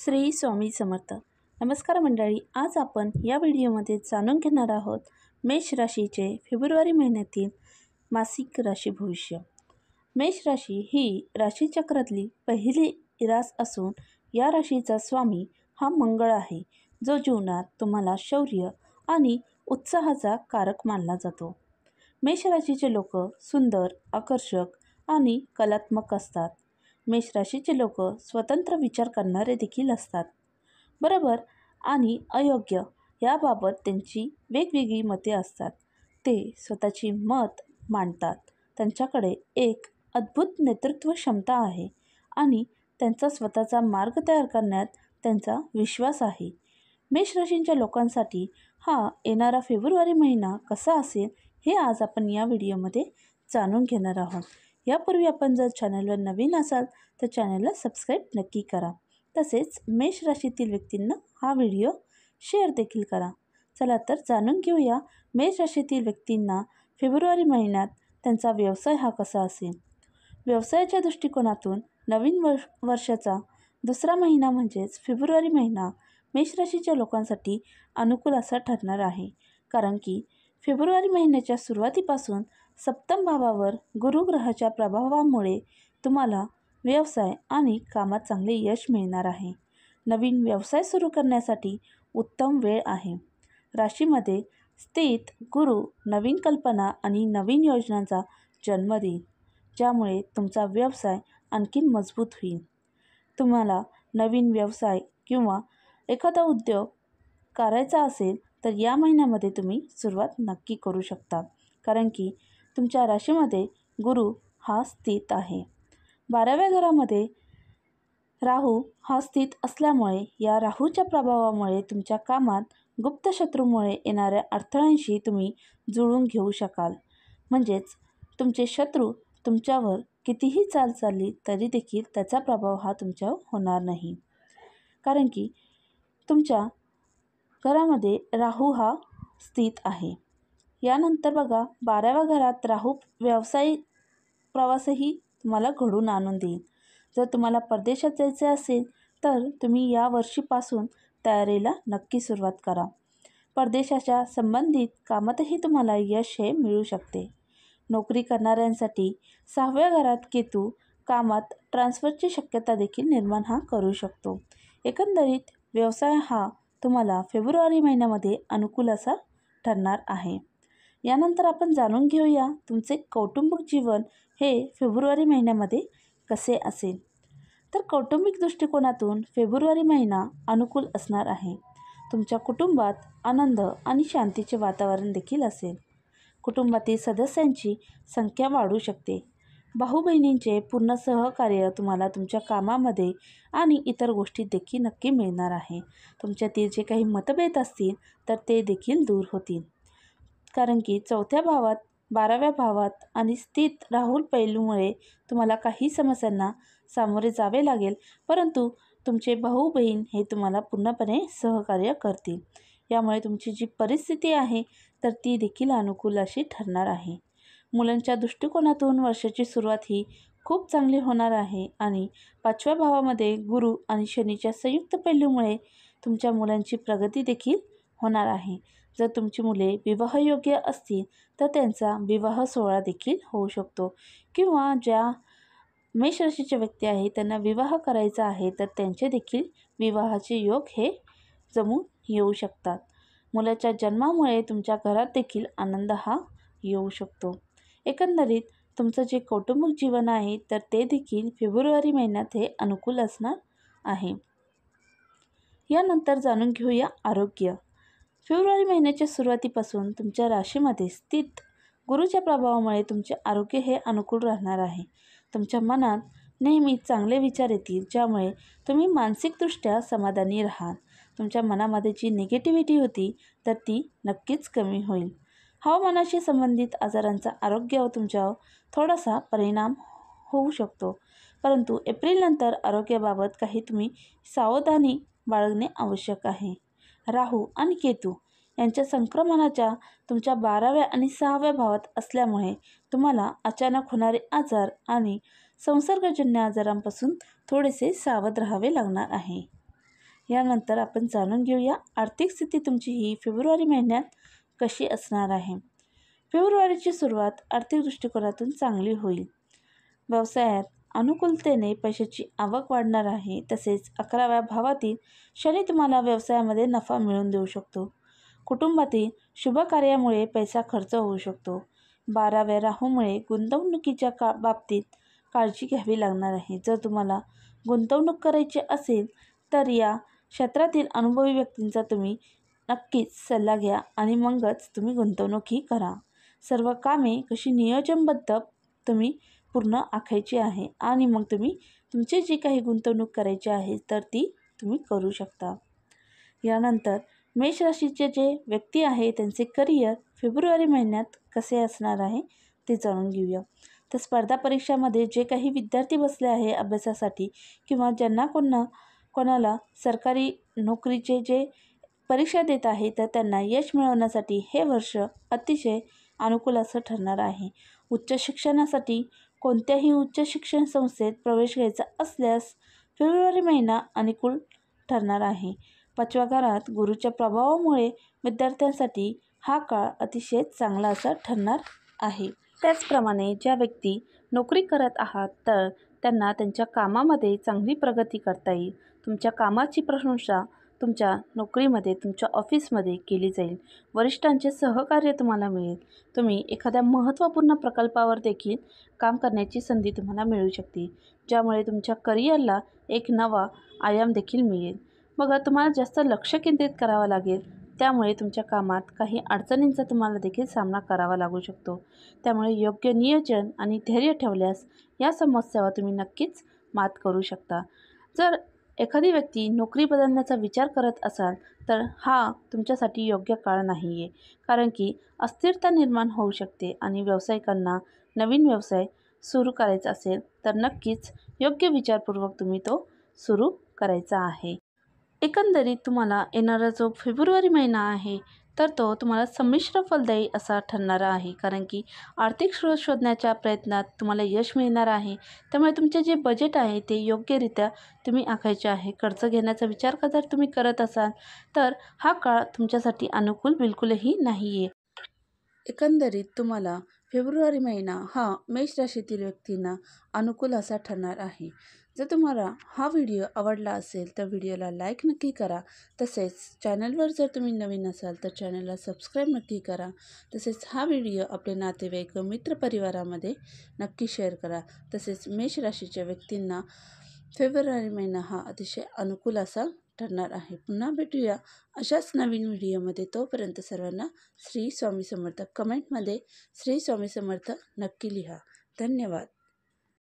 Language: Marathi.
श्री स्वामी समर्थ. नमस्कार मंडळी, आज आपण या व्हिडिओमध्ये जाणून घेणार आहोत मेष राशीचे फेब्रुवारी महिन्यातील मासिक राशी भविष्य. मेष राशी ही राशीचक्रातली पहिली रास असून या राशीचा स्वामी हा मंगळ आहे, जो जीवनात तुम्हाला शौर्य आणि उत्साहाचा कारक मानला जातो. मेष राशीचे लोक सुंदर, आकर्षक आणि कलात्मक असतात. मेष राशीचे लोक स्वतंत्र विचार करणारे देखील असतात. बरोबर आणि अयोग्य याबाबत त्यांची वेगवेगळी मते असतात. ते स्वतःची मत मांडतात. त्यांच्याकडे एक अद्भुत नेतृत्व क्षमता आहे आणि त्यांचा स्वतःचा मार्ग तयार करण्यात त्यांचा विश्वास आहे. मेष राशीच्या लोकांसाठी हा येणारा फेब्रुवारी महिना कसा असेल हे आज आपण या व्हिडिओमध्ये जाणून घेणार आहोत. यापूर्वी आपण जर चॅनलवर नवीन असाल तर चॅनलला सबस्क्राईब नक्की करा. तसेच मेष राशीतील व्यक्तींना हा व्हिडिओ शेअर देखील करा. चला तर जाणून घेऊया मेष राशीतील व्यक्तींना फेब्रुवारी महिन्यात त्यांचा व्यवसाय हा कसा असेल. व्यवसायाच्या दृष्टिकोनातून नवीन वर्षाचा दुसरा महिना म्हणजेच फेब्रुवारी महिना मेष राशीच्या लोकांसाठी अनुकूल असा ठरणार आहे. कारण की फेब्रुवारी महिन्याच्या सुरुवातीपासून सप्तम भावावर गुरुग्रहाच्या प्रभावामुळे तुम्हाला व्यवसाय आणि कामात चांगले यश मिळणार आहे. नवीन व्यवसाय सुरू करण्यासाठी उत्तम वेळ आहे. राशीमध्ये स्थित गुरु नवीन कल्पना आणि नवीन योजनांचा जन्म देईल, ज्यामुळे तुमचा व्यवसाय आणखीन मजबूत होईल. तुम्हाला नवीन व्यवसाय किंवा एखादा उद्योग करायचा असेल तर या महिन्यामध्ये तुम्ही सुरुवात नक्की करू शकता. कारण की तुमच्या राशीमध्ये गुरु हा स्थित आहे. 12व्या घरामध्ये राहू हा स्थित असल्यामुळे या राहूच्या प्रभावामुळे तुमच्या कामात गुप्त शत्रूमुळे येणाऱ्या अडथळ्यांशी तुम्ही जुळवून घेऊ शकाल. म्हणजेच तुमचे शत्रू तुमच्यावर कितीही चाल चालली तरी देखील त्याचा प्रभाव हा तुमच्यावर होणार नाही. कारण की तुमच्या घरामध्ये राहू हा स्थित आहे. यानंतर बघा, 12व्या घरात राहू व्यावसायिक प्रवासही तुम्हाला घडून आणून देईल. जर तुम्हाला परदेशात जायचे असेल तर तुम्ही या वर्षीपासून तयारीला नक्की सुरुवात करा. परदेशाच्या संबंधित कामातही तुम्हाला यश हे मिळू शकते. नोकरी करणाऱ्यांसाठी 6व्या घरात केतू कामात ट्रान्सफरची शक्यता देखील निर्माण हा करू शकतो. एकंदरीत व्यवसाय हा तुम्हाला फेब्रुवारी महिन्यामध्ये अनुकूल असा ठरणार आहे. यानंतर आपण जाणून घेऊया तुमचे कौटुंबिक जीवन हे फेब्रुवारी महिन्यामध्ये कसे असेल. तर कौटुंबिक दृष्टिकोनातून फेब्रुवारी महिना अनुकूल असणार आहे. तुमच्या कुटुंबात आनंद आणि शांतीचे वातावरण देखील असेल. कुटुंबातील सदस्यांची संख्या वाढू शकते. भाऊ बहिणींचे पूर्ण सहकार्य तुम्हाला तुमच्या कामामध्ये आणि इतर गोष्टीत देखील नक्की मिळणार आहे. तुमच्यातील जे काही मतभेद असतील तर ते देखील दूर होतील. कारण की 4थ्या भावात, 12व्या भावात आणि स्थित राहू पैलूमुळे तुम्हाला काही समस्यांना सामोरे जावे लागेल, परंतु तुमचे भाऊ बहीण हे तुम्हाला पूर्णपणे सहकार्य करतील. यामुळे तुमची जी परिस्थिती आहे तर ती देखील अनुकूल अशी ठरणार आहे. मुलांच्या दृष्टिकोनातून वर्षाची सुरुवात ही खूप चांगली होणार आहे आणि 5व्या भावामध्ये गुरु आणि शनीच्या संयुक्त पैलूमुळे तुमच्या मुलांची प्रगती देखील होणार आहे. जर तुमची मुले विवाहयोग्य असतील तर त्यांचा विवाह सोहळा देखील होऊ शकतो, किंवा ज्या मेष राशीचे व्यक्ती आहेत त्यांना विवाह करायचा आहे तर त्यांचे देखील विवाहाचे योग हे जमून येऊ शकतात. मुलाच्या जन्मामुळे तुमच्या घरात देखील आनंद हा येऊ शकतो. एकंदरीत तुमचं जे कौटुंबिक जीवन आहे तर ते देखील फेब्रुवारी महिन्यात हे अनुकूल असणार आहे. यानंतर जाणून घेऊया आरोग्य. फेब्रुवारी महिन्याच्या सुरुवातीपासून तुमच्या राशीमध्ये स्थित गुरुच्या प्रभावामुळे तुमचे आरोग्य हे अनुकूल राहणार आहे. तुमच्या मनात नेहमी चांगले विचार येतील, ज्यामुळे तुम्ही मानसिकदृष्ट्या समाधानी राहाल. तुमच्या मनामध्ये जी निगेटिव्हिटी होती तर ती नक्कीच कमी होईल. हवामानाशी संबंधित आजारांचा आरोग्यावर तुमच्यावर थोडासा परिणाम होऊ शकतो, परंतु एप्रिलनंतर आरोग्याबाबत काही तुम्ही सावधानी बाळगणे आवश्यक आहे. राहू आणि केतू यांच्या संक्रमणाच्या तुमच्या 12व्या आणि 6व्या भावात असल्यामुळे तुम्हाला अचानक होणारे आजार आणि संसर्गजन्य आजारांपासून थोडेसे सावध राहावे लागणार आहे. यानंतर आपण जाणून घेऊया आर्थिक स्थिती तुमची ही फेब्रुवारी महिन्यात कशी असणार आहे। फेब्रुवारीची सुरुवात आर्थिक दृष्टिकोनातून चांगली होईल। व्यवसायात अनुकूलतेने पैशाची आवक वाढणार आहे। तसेच 11व्या भावातील शनी तुम्हाला व्यवसायामध्ये नफा मिळवून देऊ शकतो। कुटुंबातील शुभ कार्यामुळे पैसा खर्च होऊ शकतो। 12व्या राहूमुळे गुंतवणुकीच्या बाबतीत काळजी घ्यावी लागणार आहे। जर तुम्हाला गुंतवणूक करायची असेल तर या क्षेत्रातील अनुभवी व्यक्तींचा तुम्ही नक्कीच सल्ला घ्या आणि मगच तुम्ही गुंतवणूकही करा। सर्व कामे कशी नियोजनबद्ध तुम्ही पूर्ण आखायची आहे आणि मग तुम्ही तुमचे जे काही गुंतवणूक करायची आहे तर ती तुम्ही करू शकता। यानंतर मेष राशीचे जे व्यक्ती आहे त्यांचे करिअर फेब्रुवारी महिन्यात कसे असणार आहे ते जाणून घेऊया। तर स्पर्धा परीक्षामध्ये जे काही विद्यार्थी बसले आहे अभ्यासासाठी किंवा ज्यांना कोणाला सरकारी नोकरीचे जे परीक्षा देत आहे तर त्यांना यश मिळवण्यासाठी हे वर्ष अतिशय अनुकूल असं ठरणार आहे। उच्च शिक्षणासाठी कोणत्याही उच्च शिक्षण संस्थेत प्रवेश घ्यायचा असल्यास फेब्रुवारी महिना अनुकूल ठरणार आहे। 5व्या घरात गुरुच्या प्रभावामुळे विद्यार्थ्यांसाठी हा काळ अतिशय चांगला असा ठरणार आहे। त्याचप्रमाणे ज्या व्यक्ती नोकरी करत आहात तर त्यांना त्यांच्या कामामध्ये चांगली प्रगती करता येईल। तुमच्या कामाची प्रशंसा तुमच्या नोकरीमध्ये तुमच्या ऑफिसमध्ये केली जाईल। वरिष्ठांचे सहकार्य तुम्हाला मिळेल। तुम्ही एखाद्या महत्त्वपूर्ण प्रकल्पावर देखील काम करण्याची संधी तुम्हाला मिळू शकते, ज्यामुळे तुमच्या करिअरला एक नवा आयाम देखील मिळेल। बघा, तुम्हाला जास्त लक्ष केंद्रित करावं लागेल, त्यामुळे तुमच्या कामात काही अडचणींचा तुम्हाला देखील सामना करावा लागू शकतो। त्यामुळे योग्य नियोजन आणि धैर्य ठेवल्यास या समस्यावर तुम्ही नक्कीच मात करू शकता। जर एखादी व्यक्ती नोकरी बदलण्याचा विचार करत असाल तर हा तुमच्यासाठी योग्य काळ नाही आहे, कारण की अस्थिरता निर्माण होऊ शकते आणि व्यावसायिकांना नवीन व्यवसाय सुरू करायचा असेल तर नक्कीच योग्य विचारपूर्वक तुम्ही तो सुरू करायचा आहे। एकंदरीत तुम्हाला येणारा जो फेब्रुवारी महिना आहे तर तो तुम्हाला संमिश्र फलदायी असा ठरणारा आहे, कारण की आर्थिक स्रोत शोधण्याच्या प्रयत्नात तुम्हाला यश मिळणार आहे। त्यामुळे तुमचे जे बजेट आहे ते योग्यरित्या तुम्ही आखायचे आहे। कर्ज घेण्याचा विचार जर तुम्ही करत असाल तर हा काळ तुमच्यासाठी अनुकूल बिलकुलही नाही आहे। एकंदरीत तुम्हाला फेब्रुवारी महिना हा मेष राशीतील व्यक्तींना अनुकूल असा ठरणार आहे। जर तुम्हाला हा व्हिडिओ आवडला असेल तर व्हिडिओला लाईक नक्की करा। तसेच चॅनलवर जर तुम्ही नवीन असाल तर चॅनलला सबस्क्राईब नक्की करा। तसेच हा व्हिडिओ आपले नातेवाईक व मित्रपरिवारामध्ये नक्की शेअर करा। तसेच मेष राशीच्या व्यक्तींना फेब्रुवारी महिना हा अतिशय अनुकूल असा ठरणार आहे। पुन्हा भेटूया अशाच नवीन व्हिडिओमध्ये। तोपर्यंत सर्वांना श्री स्वामी समर्थ। कमेंटमध्ये श्री स्वामी समर्थ नक्की लिहा। धन्यवाद।